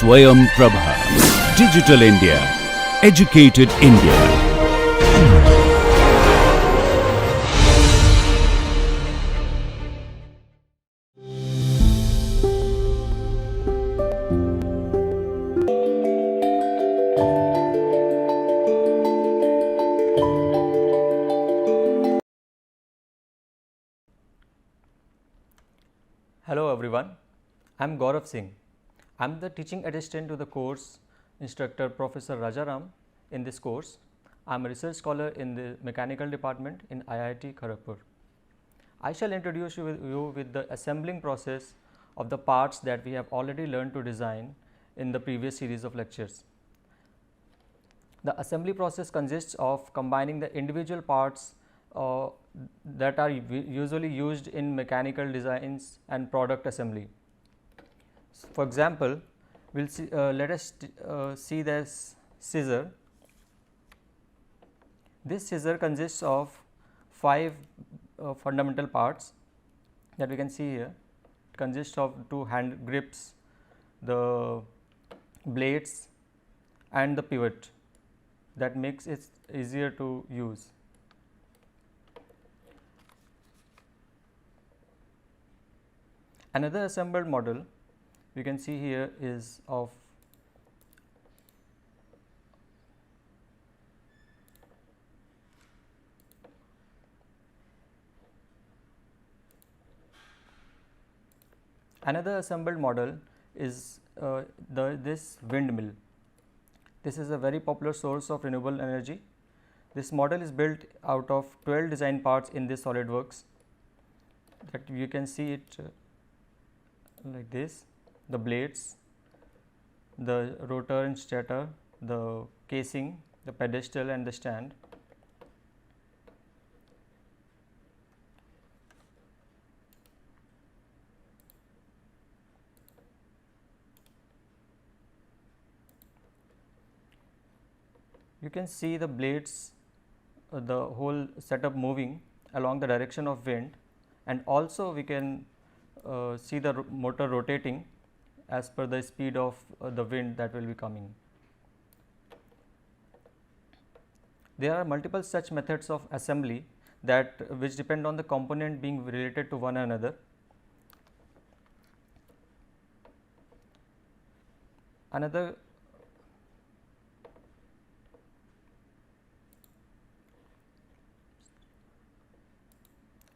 Swayam Prabha. Digital India. Educated India. Hello everyone, I am Gaurav Singh. I am the teaching assistant to the course instructor Professor Rajaram in this course. I am a research scholar in the mechanical department in IIT Kharagpur. I shall introduce you with the assembling process of the parts that we have already learned to design in the previous series of lectures. The assembly process consists of combining the individual parts that are usually used in mechanical designs and product assembly. For example, we'll see, let us see this scissor. This scissor consists of 5 fundamental parts that we can see here. It consists of 2 hand grips, the blades and the pivot that makes it easier to use. Another assembled model you can see here is of this windmill. This is a very popular source of renewable energy. This model is built out of 12 design parts in this SolidWorks. That you can see it like this: the blades, the rotor and stator, the casing, the pedestal and the stand. You can see the blades, the whole setup moving along the direction of wind, and also we can see the motor rotating as per the speed of the wind that will be coming. There are multiple such methods of assembly which depend on the component being related to one another.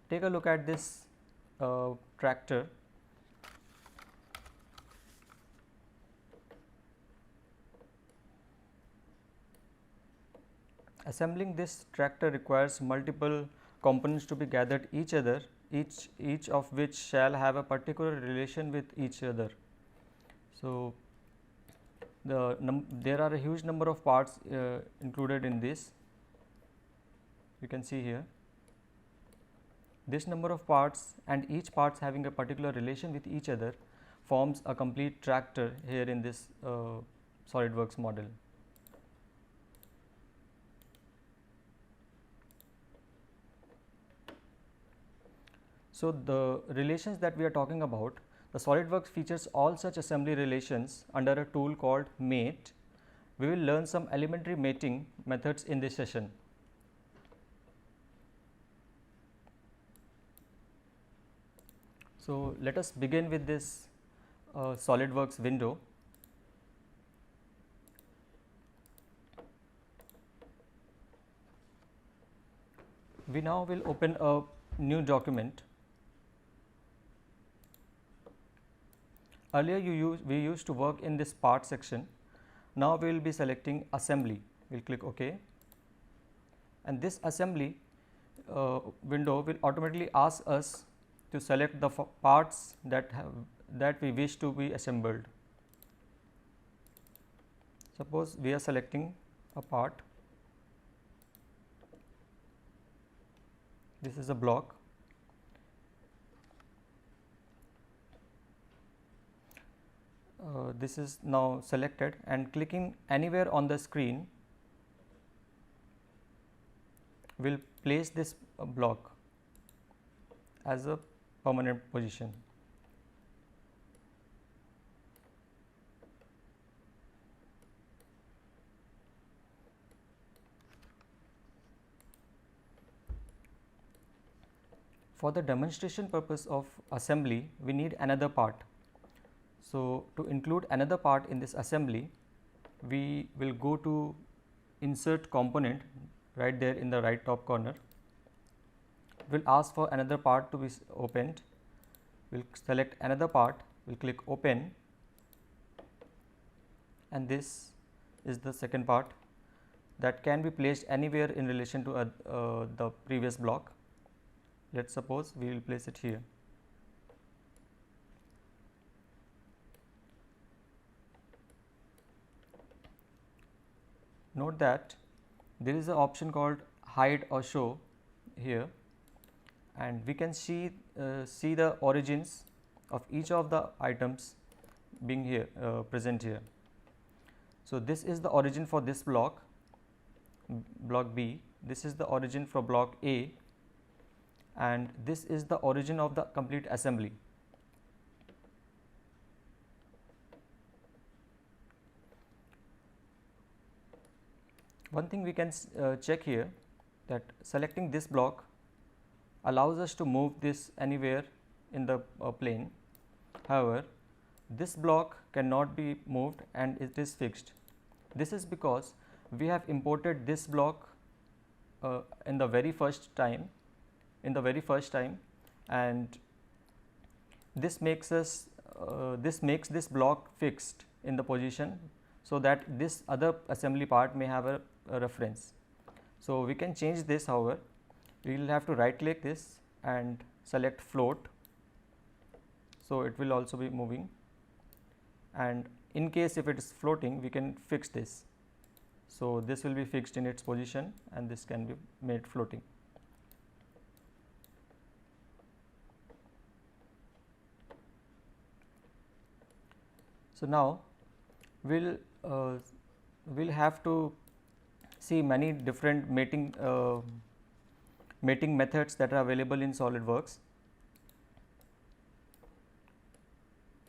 Take a look at this tractor. Assembling this tractor requires multiple components to be gathered each of which shall have a particular relation with each other. So, there are a huge number of parts included in this. You can see here this number of parts, and each parts having a particular relation with each other forms a complete tractor here in this SolidWorks model. So, the relations that we are talking about, the SolidWorks features all such assembly relations under a tool called mate. We will learn some elementary mating methods in this session. So, let us begin with this SolidWorks window. We now will open a new document. Earlier we used to work in this part section. Now we will be selecting assembly. We will click OK, and this assembly window will automatically ask us to select the parts that we wish to be assembled. Suppose we are selecting a part. This is a block. This is now selected, and clicking anywhere on the screen will place this block as a permanent position. For the demonstration purpose of assembly, we need another part. So, to include another part in this assembly, we will go to insert component right there in the right top corner. We will ask for another part to be opened. We will select another part, we will click open, and this is the second part that can be placed anywhere in relation to the previous block. Let us suppose we will place it here. Note that there is an option called hide or show here, and we can see the origins of each of the items being here present here. So, this is the origin for this block B, this is the origin for block A, and this is the origin of the complete assembly. One thing we can check here, that selecting this block allows us to move this anywhere in the plane. However, this block cannot be moved and it is fixed. This is because we have imported this block in the very first time, and this makes this block fixed in the position, so that this other assembly part may have a reference. So, we can change this. However, we will have to right click this and select float. So, it will also be moving, and in case if it is floating, we can fix this. So, this will be fixed in its position and this can be made floating. So, now we will have to see many different mating methods that are available in SolidWorks.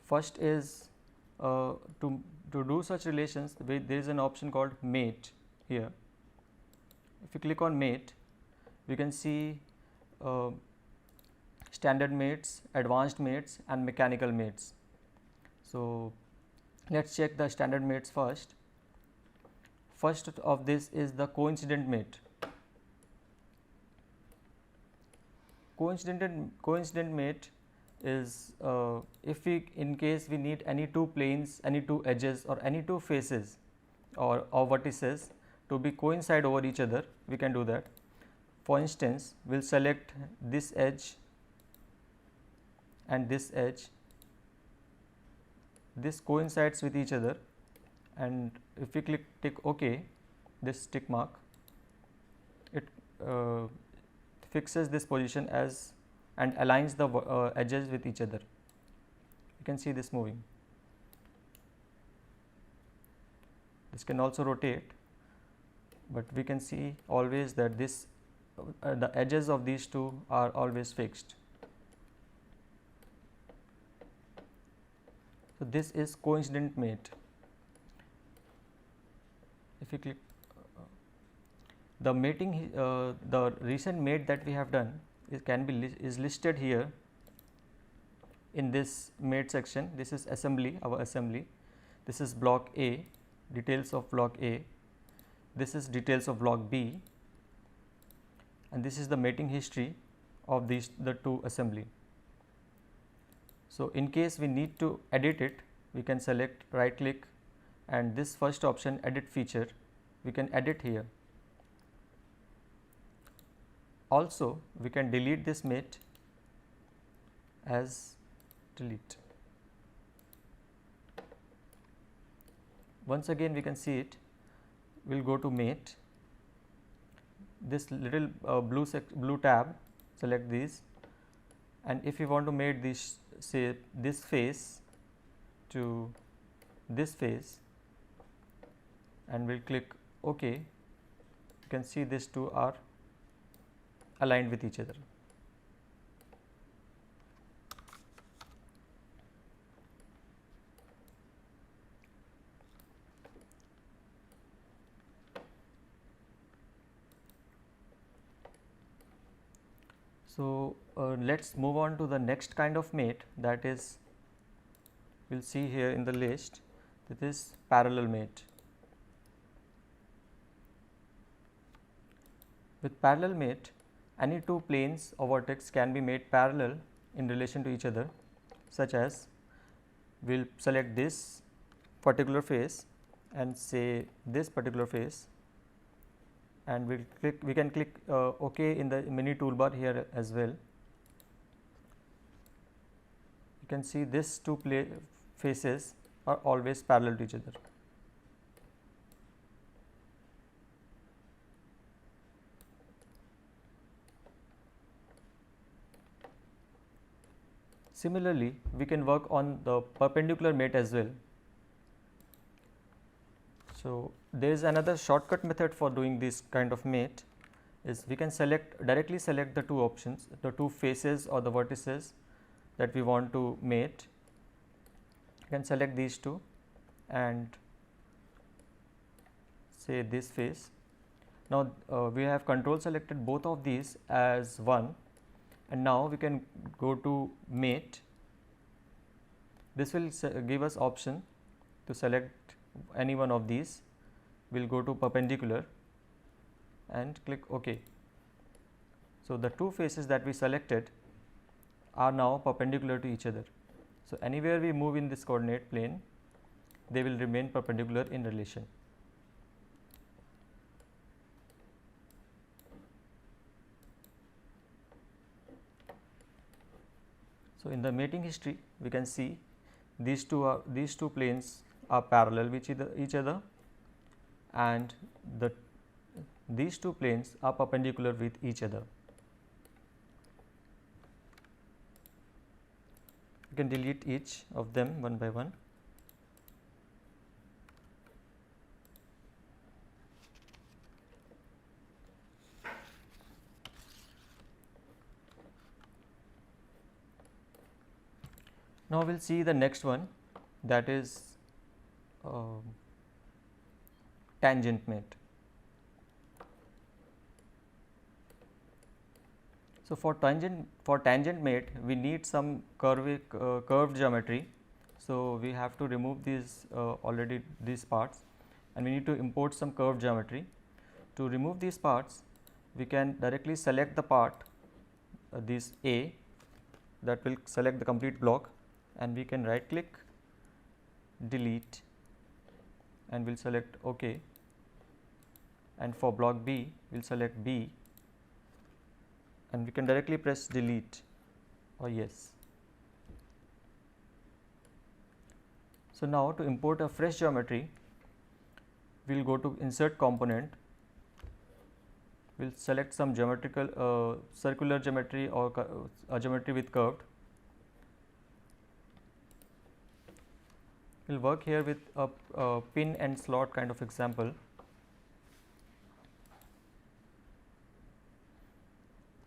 First is to do such relations, there is an option called mate here. If you click on mate, we can see standard mates, advanced mates, and mechanical mates. So, let us check the standard mates first. First of this is the coincident mate. Coincident mate is if we, in case we need any two planes, any two edges, or any two faces or vertices to be coincide over each other, we can do that. For instance, we will select this edge and this edge, this coincides with each other, and if we tick OK, this tick mark, it fixes this position as and aligns the edges with each other. You can see this moving. This can also rotate, but we can see always that this the edges of these two are always fixed. So, this is coincident mate. If you click the mating, the recent mate that we have done is listed here in this mate section. This is assembly, our assembly. This is block A, details of block A. This is details of block B, and this is the mating history of the two assembly. So, in case we need to edit it, we can select right click, and this first option, edit feature, we can edit here. Also, we can delete this mate as delete. Once again we can see it, we will go to mate, this little blue tab, select these, and if you want to make this, say this face to this face, and we will click OK, you can see these two are aligned with each other. So, let us move on to the next kind of mate, that is, we will see here in the list, that is parallel mate. With parallel mate, any two planes or vertex can be made parallel in relation to each other, such as we will select this particular face and say this particular face, and we can click OK in the mini toolbar here as well. You can see these two faces are always parallel to each other. Similarly, we can work on the perpendicular mate as well. So, there is another shortcut method for doing this kind of mate, is we can directly select the two options, the two faces or the vertices that we want to mate. You can select these two and say this face. Now, we have control selected both of these as 1, and now we can go to mate. This will give us option to select any one of these. We will go to perpendicular and click OK. So, the two faces that we selected are now perpendicular to each other. So, anywhere we move in this coordinate plane, they will remain perpendicular in relation. So, in the mating history, we can see these two planes are parallel with each other, and these two planes are perpendicular with each other. You can delete each of them one by one. Now, we will see the next one, that is tangent mate. So, for tangent mate, we need some curved geometry. So, we have to remove these these parts, and we need to import some curved geometry. To remove these parts, we can directly select the part this A, that will select the complete block, and we can right click, delete, and we will select OK, and for block B we will select B, and we can directly press delete or yes. So, now to import a fresh geometry, we will go to insert component, we will select some geometrical circular geometry or a geometry with curved. We will work here with a pin and slot kind of example.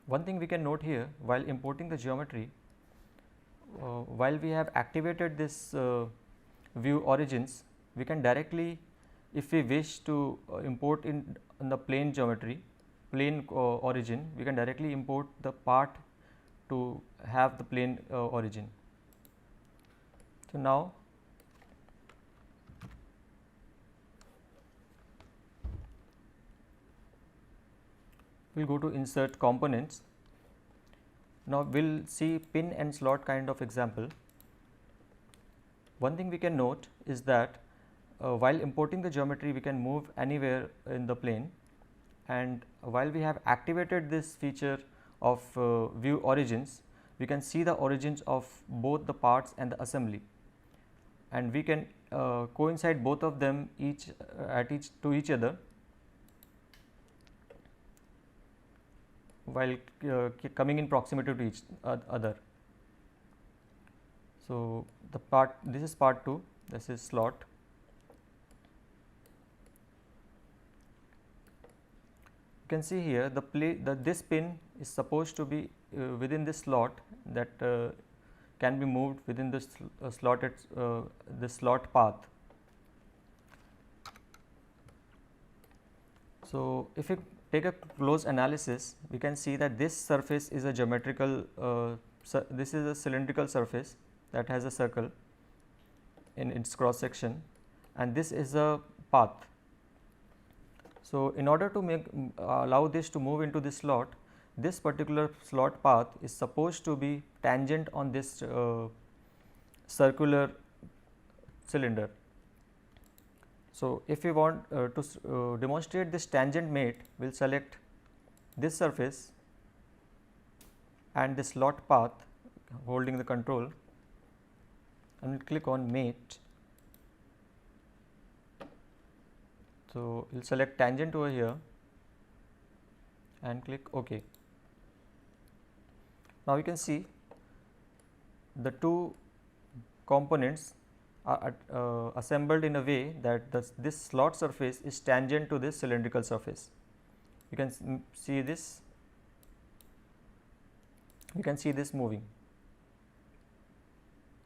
One thing we can note here, while importing the geometry, while we have activated this view origins, we can directly, if we wish to import in the plane geometry, plane origin, we can directly import the part to have the plane origin. So, now we will go to insert components. Now, we will see pin and slot kind of example. One thing we can note is that while importing the geometry, we can move anywhere in the plane, and while we have activated this feature of view origins, we can see the origins of both the parts and the assembly, and we can coincide both of them to each other while coming in proximity to each other. So, this is part 2, this is slot. You can see here this pin is supposed to be within this slot, that can be moved within this this slot path. So, if take a close analysis, we can see that this surface is a geometrical, this is a cylindrical surface that has a circle in its cross section, and this is a path. So, in order to allow this to move into this slot, this particular slot path is supposed to be tangent on this circular cylinder. So, if we want to demonstrate this tangent mate, we will select this surface and this slot path holding the control, and we will click on mate. So, we will select tangent over here and click OK. Now, you can see the two components are assembled in a way that this slot surface is tangent to this cylindrical surface. You can see this, you can see this moving.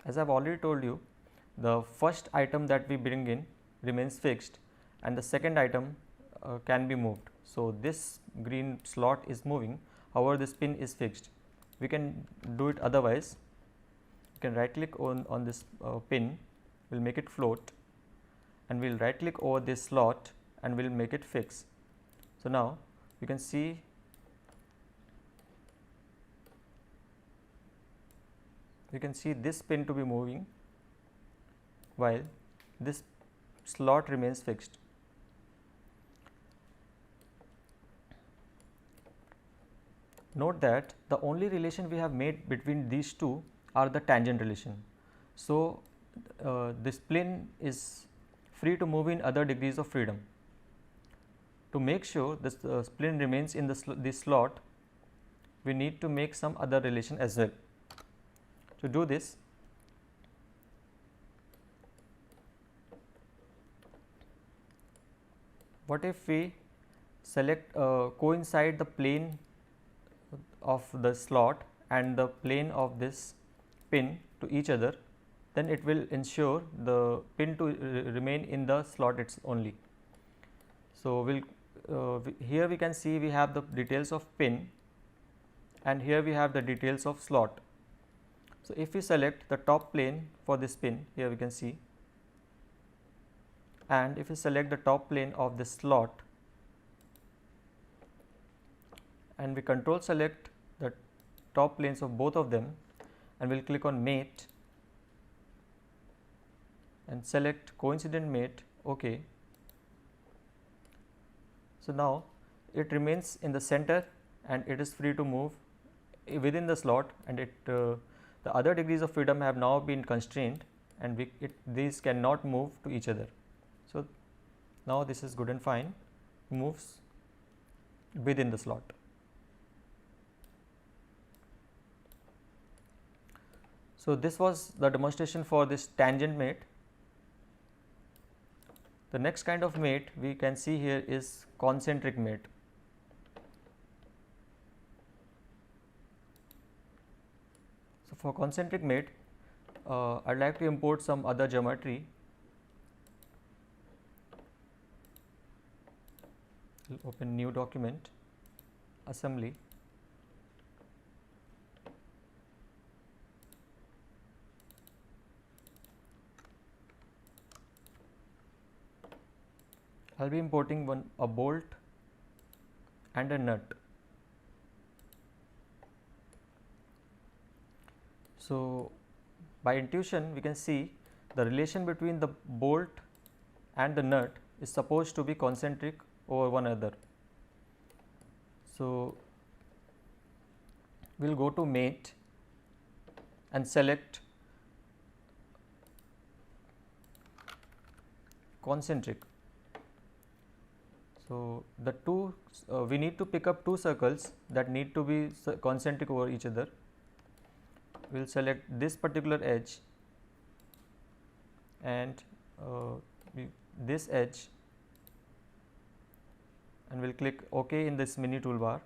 As I have already told you, the first item that we bring in remains fixed and the second item can be moved. So, this green slot is moving, however, this pin is fixed. We can do it otherwise. You can right click on this pin, we will make it float, and we will right click over this slot and we will make it fix. So, now you can see this pin to be moving while this slot remains fixed. Note that the only relation we have made between these two are the tangent relation. So, this plane is free to move in other degrees of freedom. To make sure this plane remains in this slot, we need to make some other relation as well. To do this, what if we select coincide the plane of the slot and the plane of this pin to each other, then it will ensure the pin to remain in the slot only. So, here we can see we have the details of pin and here we have the details of slot. So, if we select the top plane for this pin, here we can see, and if we select the top plane of this slot and we control select the top planes of both of them, and we will click on mate and select coincident mate, OK. So, now it remains in the center and it is free to move within the slot, and the other degrees of freedom have now been constrained and these cannot move to each other. So, now this is good and fine, moves within the slot. So, this was the demonstration for this tangent mate. The next kind of mate we can see here is concentric mate. So, for concentric mate, I would like to import some other geometry. We'll open new document, assembly. I will be importing a bolt and a nut. So, by intuition we can see the relation between the bolt and the nut is supposed to be concentric over one another. So, we will go to mate and select concentric. So, the two we need to pick up two circles that need to be concentric over each other. We will select this particular edge and this edge, and we will click OK in this mini toolbar.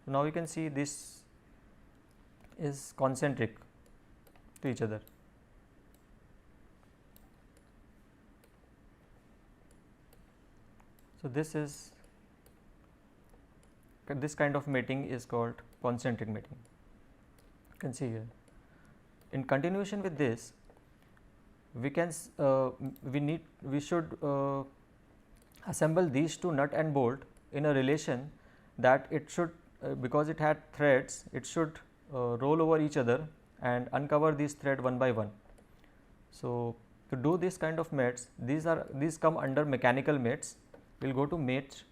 So, now we can see this is concentric to each other. So, this is this kind of mating is called concentric mating. You can see here. In continuation with this, we can we should assemble these two nut and bolt in a relation that it should because it had threads, it should roll over each other and uncover these thread one by one. So, to do this kind of mates, these come under mechanical mates. We will go to mate.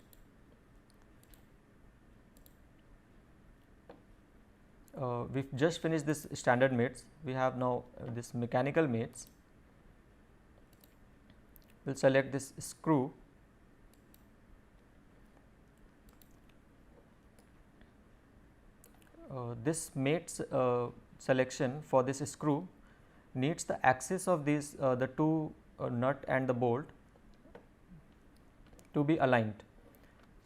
We have just finished this standard mates. We have now this mechanical mates. We will select this screw. This mates selection for this screw needs the axis of these the two nut and the bolt to be aligned.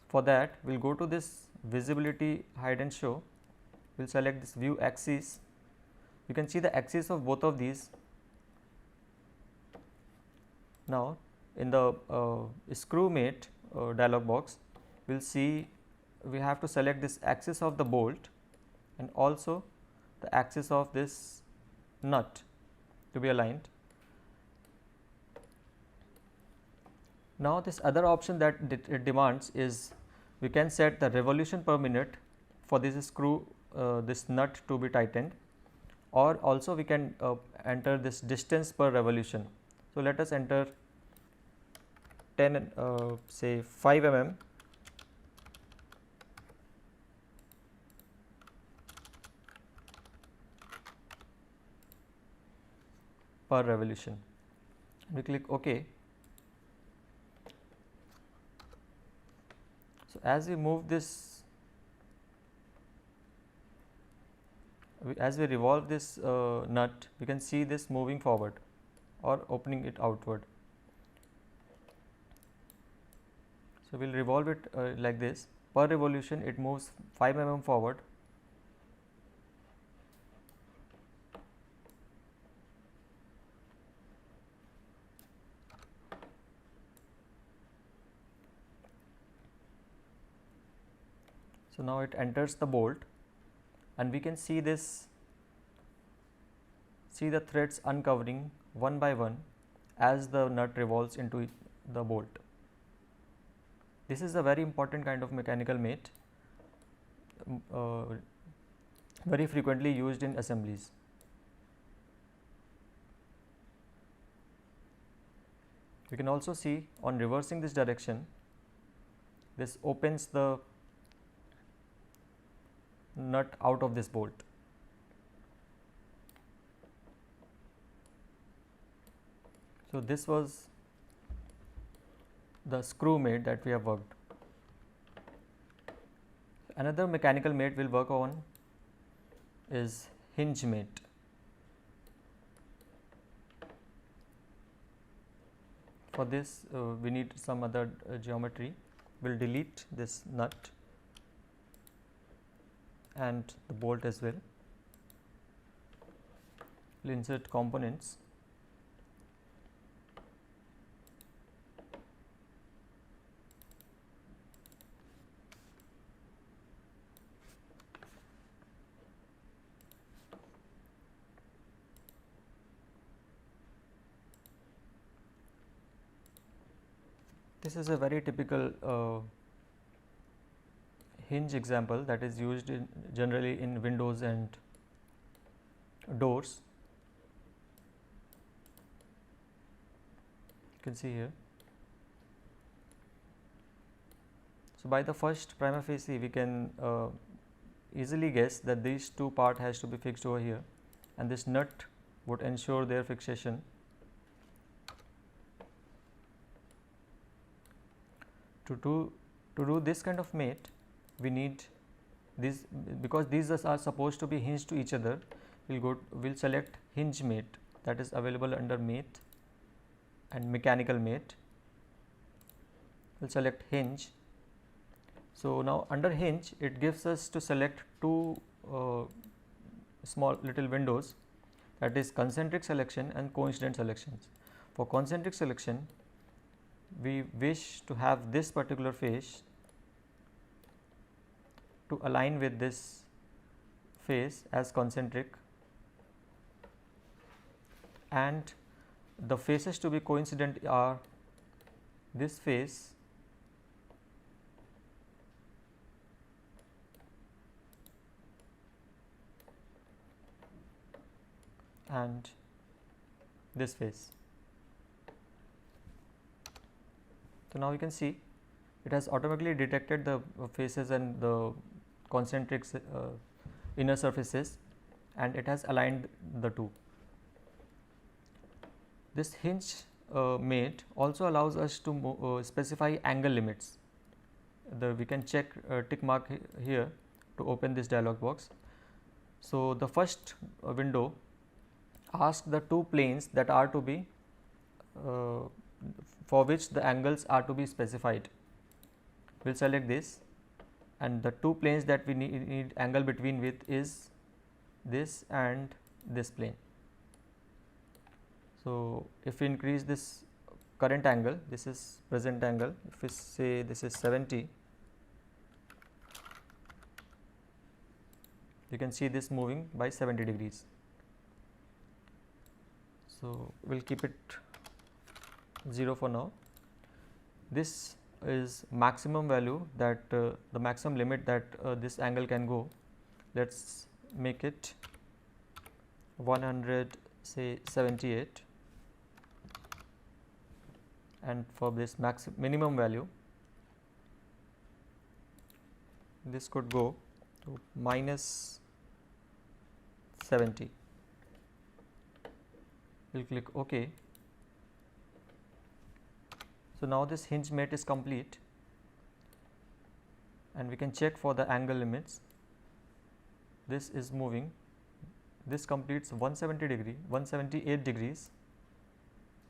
For that, we will go to this visibility hide and show. We will select this view axis. You can see the axis of both of these. Now, in the screw mate dialog box, we will see we have to select this axis of the bolt and also the axis of this nut to be aligned. Now, this other option that it demands is we can set the revolution per minute for this screw this nut to be tightened, or also we can enter this distance per revolution. So, let us enter 10 say 5 mm per revolution. We click OK. So, as we move this, as we revolve this nut, we can see this moving forward or opening it outward. So, we will revolve it like this. Per revolution it moves 5 mm forward. So, now it enters the bolt and we can see this, see the threads uncovering one by one as the nut revolves into the bolt. This is a very important kind of mechanical mate, very frequently used in assemblies. You can also see on reversing this direction, this opens the nut out of this bolt. So, this was the screw mate that we have worked. Another mechanical mate we will work on is hinge mate. For this we need some other geometry. We will delete this nut and the bolt as well. We will insert components. This is a very typical hinge example that is used generally in windows and doors. You can see here. So, by the first prima facie we can easily guess that these two part has to be fixed over here and this nut would ensure their fixation. To do this kind of mate, we need this, because these are supposed to be hinged to each other. We'll select hinge mate, that is available under mate and mechanical mate. We'll select hinge. So, now under hinge it gives us to select two small little windows, that is concentric selection and coincident selections. For concentric selection, we wish to have this particular face to align with this face as concentric, and the faces to be coincident are this face and this face. So, now you can see it has automatically detected the faces and the concentric inner surfaces, and it has aligned the two. This hinge mate also allows us to specify angle limits. We can check tick mark here to open this dialog box. So, the first window asks the two planes that are to be for which the angles are to be specified. We will select this, and the two planes that we need angle between with is this and this plane. So, if we increase this current angle, this is present angle, if we say this is 70, you can see this moving by 70 degrees. So, we will keep it 0 for now. This is maximum value that the maximum limit that this angle can go. Let us make it 100, say 78, and for this minimum value this could go to minus 70. We will click OK. So, now this hinge mate is complete, and we can check for the angle limits. This is moving, this completes 170 degree, 178 degrees,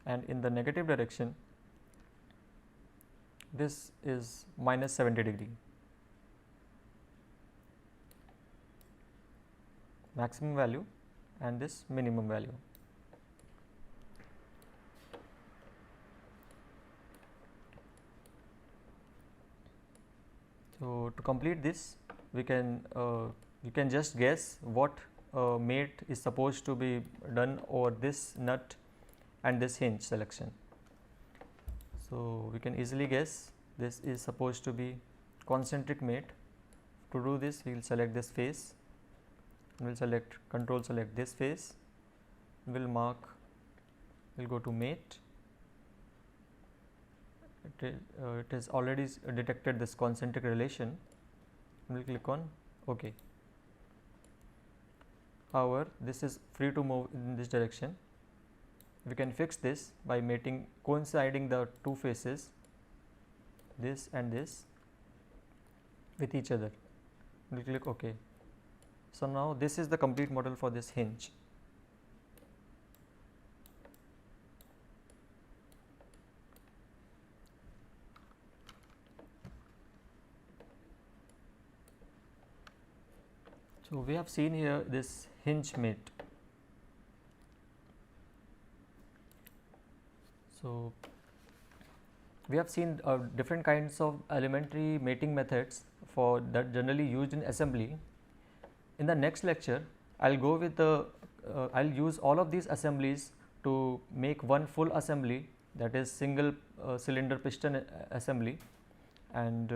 and in the negative direction this is minus 70 degree. Maximum value and this minimum value. So, to complete this, we can you can just guess what mate is supposed to be done over this nut and this hinge selection. So, we can easily guess this is supposed to be concentric mate. To do this, we will select this face, we will select control select this face, we will mark, we will go to mate. It has already detected this concentric relation, we will click on OK. However, this is free to move in this direction. We can fix this by mating coinciding the two faces, this and this, with each other. We will click OK. So, now this is the complete model for this hinge. So, we have seen here this hinge mate. So, we have seen different kinds of elementary mating methods for that generally used in assembly. In the next lecture, I will go with the I will use all of these assemblies to make one full assembly, that is single cylinder piston assembly, and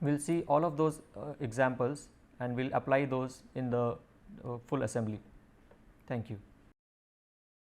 we will see all of those examples and we will apply those in the full assembly. Thank you.